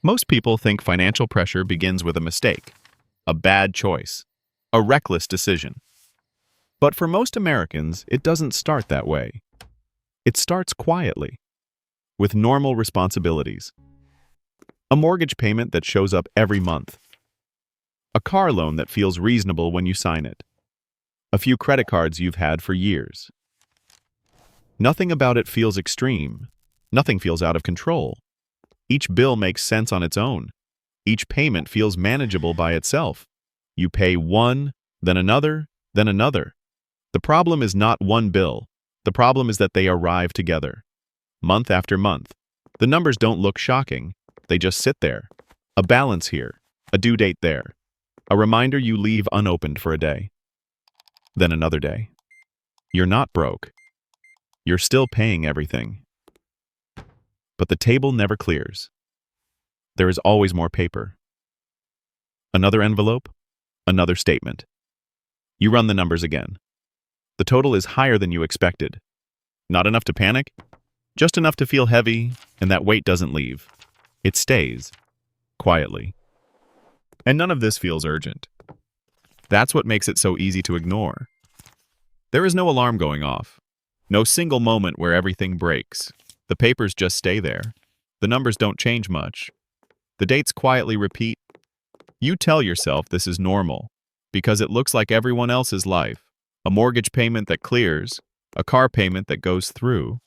Most people think financial pressure begins with a mistake, a bad choice, a reckless decision. But for most Americans, it doesn't start that way. It starts quietly, with normal responsibilities. A mortgage payment that shows up every month. A car loan that feels reasonable when you sign it. A few credit cards you've had for years. Nothing about it feels extreme. Nothing feels out of control. Each bill makes sense on its own. Each payment feels manageable by itself. You pay one, then another, then another. The problem is not one bill. The problem is that they arrive together, month after month. The numbers don't look shocking. They just sit there. A balance here, a due date there. A reminder you leave unopened for a day. Then another day. You're not broke. You're still paying everything. But the table never clears. There is always more paper. Another envelope, another statement. You run the numbers again. The total is higher than you expected. Not enough to panic, just enough to feel heavy, and that weight doesn't leave. It stays, quietly. And none of this feels urgent. That's what makes it so easy to ignore. There is no alarm going off. No single moment where everything breaks. The papers just stay there. The numbers don't change much. The dates quietly repeat. You tell yourself this is normal, because it looks like everyone else's life. A mortgage payment that clears, a car payment that goes through,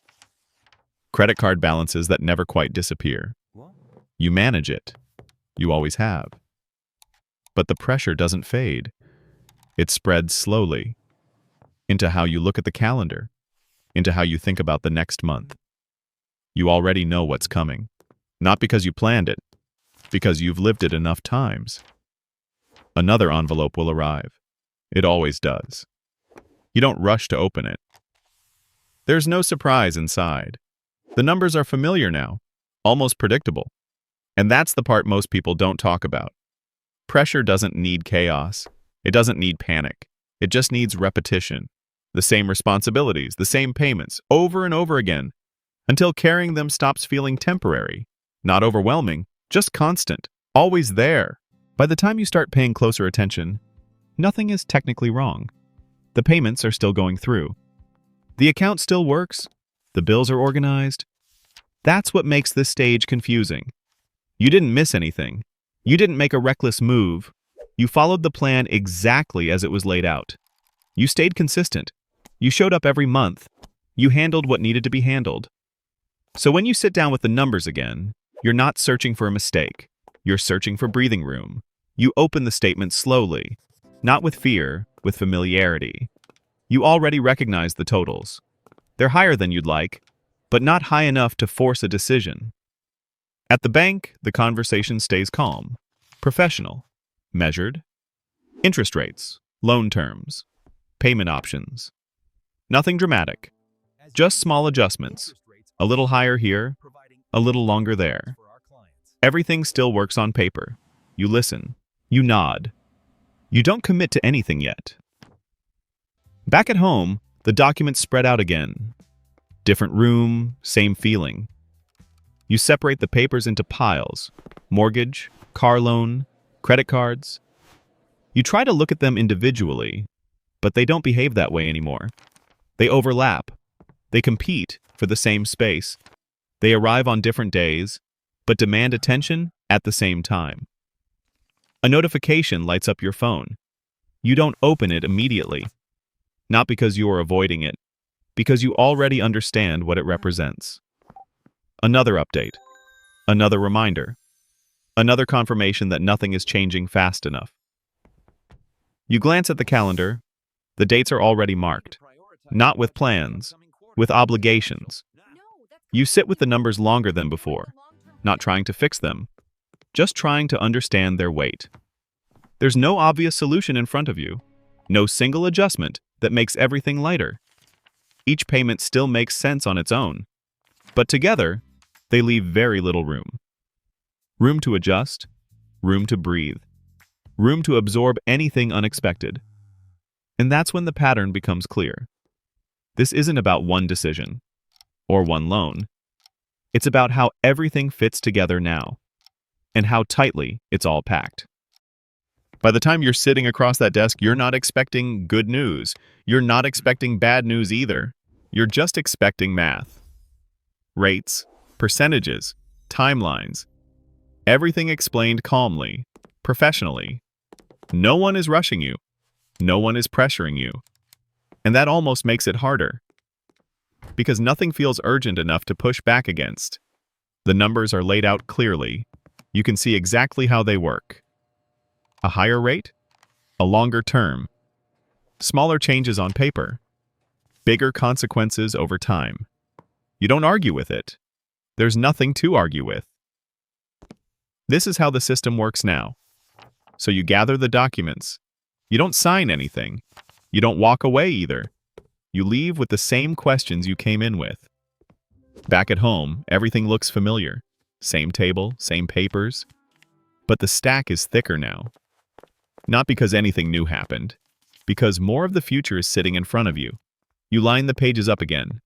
credit card balances that never quite disappear. You manage it. You always have. But the pressure doesn't fade. It spreads slowly into how you look at the calendar, into how you think about the next month. You already know what's coming, not because you planned it, because you've lived it enough times. Another envelope will arrive. It always does. You don't rush to open it. There's no surprise inside. The numbers are familiar now, almost predictable. And that's the part most people don't talk about. Pressure doesn't need chaos. It doesn't need panic. It just needs repetition. The same responsibilities, the same payments, over and over again, until carrying them stops feeling temporary. Not overwhelming, just constant, always there. By the time you start paying closer attention, nothing is technically wrong. The payments are still going through. The account still works. The bills are organized. That's what makes this stage confusing. You didn't miss anything. You didn't make a reckless move. You followed the plan exactly as it was laid out. You stayed consistent. You showed up every month. You handled what needed to be handled. So when you sit down with the numbers again, you're not searching for a mistake. You're searching for breathing room. You open the statement slowly, not with fear, with familiarity. You already recognize the totals. They're higher than you'd like, but not high enough to force a decision. At the bank, the conversation stays calm, professional, measured. Interest rates, loan terms, payment options. Nothing dramatic, just small adjustments. A little higher here, a little longer there. Everything still works on paper. You listen, you nod. You don't commit to anything yet. Back at home, the documents spread out again. Different room, same feeling. You separate the papers into piles: mortgage, car loan, credit cards. You try to look at them individually, but they don't behave that way anymore. They overlap. They compete for the same space. They arrive on different days, but demand attention at the same time. A notification lights up your phone. You don't open it immediately. Not because you are avoiding it, because you already understand what it represents. Another update. Another reminder. Another confirmation that nothing is changing fast enough. You glance at the calendar. The dates are already marked. Not with plans, with obligations. You sit with the numbers longer than before, not trying to fix them, just trying to understand their weight. There's no obvious solution in front of you, no single adjustment that makes everything lighter. Each payment still makes sense on its own, but together, they leave very little room. Room to adjust, room to breathe, room to absorb anything unexpected. And that's when the pattern becomes clear. This isn't about one decision, or one loan. It's about how everything fits together now. and how tightly it's all packed. By the time you're sitting across that desk, you're not expecting good news. You're not expecting bad news either. You're just expecting math. Rates, percentages, timelines. Everything explained calmly, professionally. No one is rushing you. No one is pressuring you. And that almost makes it harder. Because nothing feels urgent enough to push back against. The numbers are laid out clearly. You can see exactly how they work. A higher rate? A longer term. Smaller changes on paper. Bigger consequences over time. You don't argue with it. There's nothing to argue with. This is how the system works now. So you gather the documents. You don't sign anything. You don't walk away either. You leave with the same questions you came in with. Back at home, everything looks familiar. Same table, same papers. But the stack is thicker now. Not because anything new happened, because more of the future is sitting in front of you. You line the pages up again.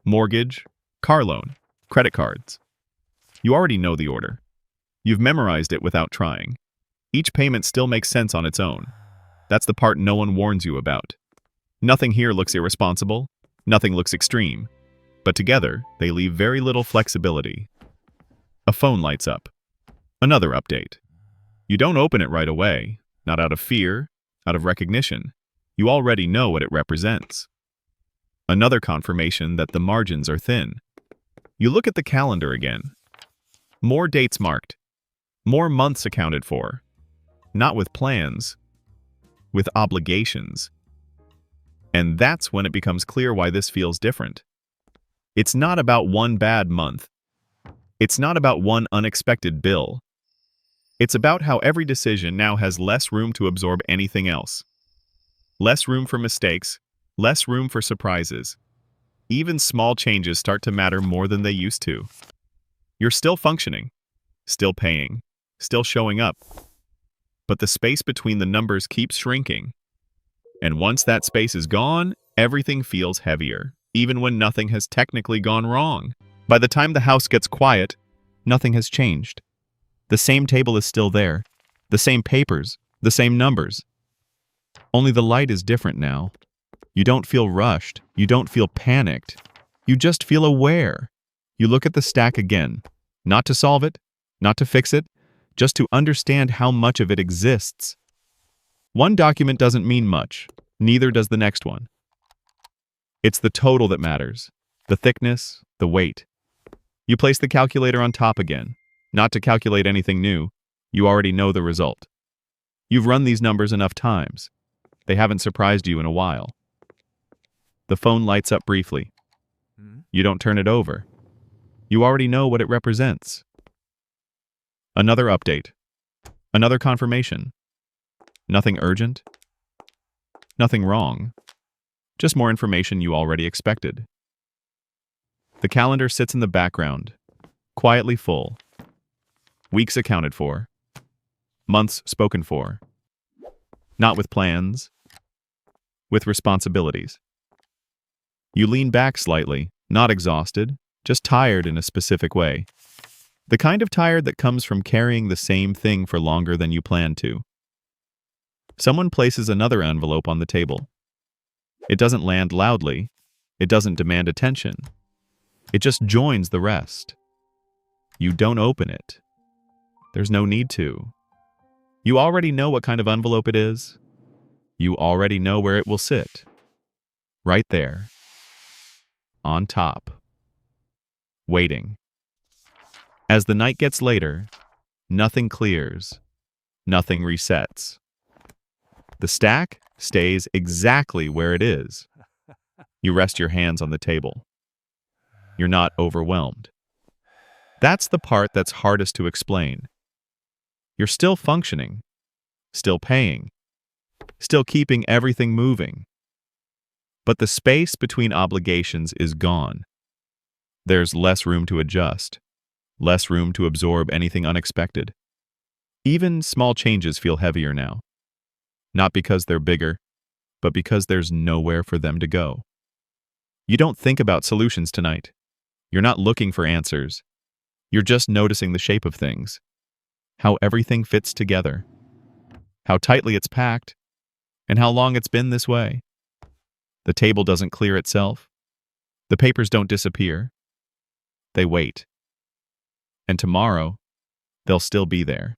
Mortgage, car loan, credit cards. You already know the order. You've memorized it without trying. Each payment still makes sense on its own. That's the part no one warns you about. Nothing here looks irresponsible. Nothing looks extreme. But together, they leave very little flexibility. A phone lights up. Another update. You don't open it right away. Not out of fear, out of recognition. You already know what it represents. Another confirmation that the margins are thin. You look at the calendar again. More dates marked. More months accounted for. Not with plans, with obligations. And that's when it becomes clear why this feels different. It's not about one bad month. It's not about one unexpected bill. It's about how every decision now has less room to absorb anything else. Less room for mistakes, less room for surprises. Even small changes start to matter more than they used to. You're still functioning, still paying, still showing up. But the space between the numbers keeps shrinking. And once that space is gone, everything feels heavier, even when nothing has technically gone wrong. By the time the house gets quiet, nothing has changed. The same table is still there, the same papers, the same numbers. Only the light is different now. You don't feel rushed, you don't feel panicked. You just feel aware. You look at the stack again, not to solve it, not to fix it, just to understand how much of it exists. One document doesn't mean much, neither does the next one. It's the total that matters, the thickness, the weight. You place the calculator on top again, not to calculate anything new. You already know the result. You've run these numbers enough times. They haven't surprised you in a while. The phone lights up briefly. You don't turn it over. You already know what it represents. Another update. Another confirmation. Nothing urgent. Nothing wrong. Just more information you already expected. The calendar sits in the background, quietly full. Weeks accounted for. Months spoken for. Not with plans, with responsibilities. You lean back slightly, not exhausted, just tired in a specific way. The kind of tired that comes from carrying the same thing for longer than you planned to. Someone places another envelope on the table. It doesn't land loudly. It doesn't demand attention. It just joins the rest. You don't open it. There's no need to. You already know what kind of envelope it is. You already know where it will sit. Right there. On top. Waiting. As the night gets later, nothing clears. Nothing resets. The stack stays exactly where it is. You rest your hands on the table. You're not overwhelmed. That's the part that's hardest to explain. You're still functioning, still paying, still keeping everything moving. But the space between obligations is gone. There's less room to adjust, less room to absorb anything unexpected. Even small changes feel heavier now. Not because they're bigger, but because there's nowhere for them to go. You don't think about solutions tonight. You're not looking for answers. You're just noticing the shape of things. how everything fits together, how tightly it's packed, and how long it's been this way. The table doesn't clear itself. The papers don't disappear. They wait. And tomorrow, they'll still be there.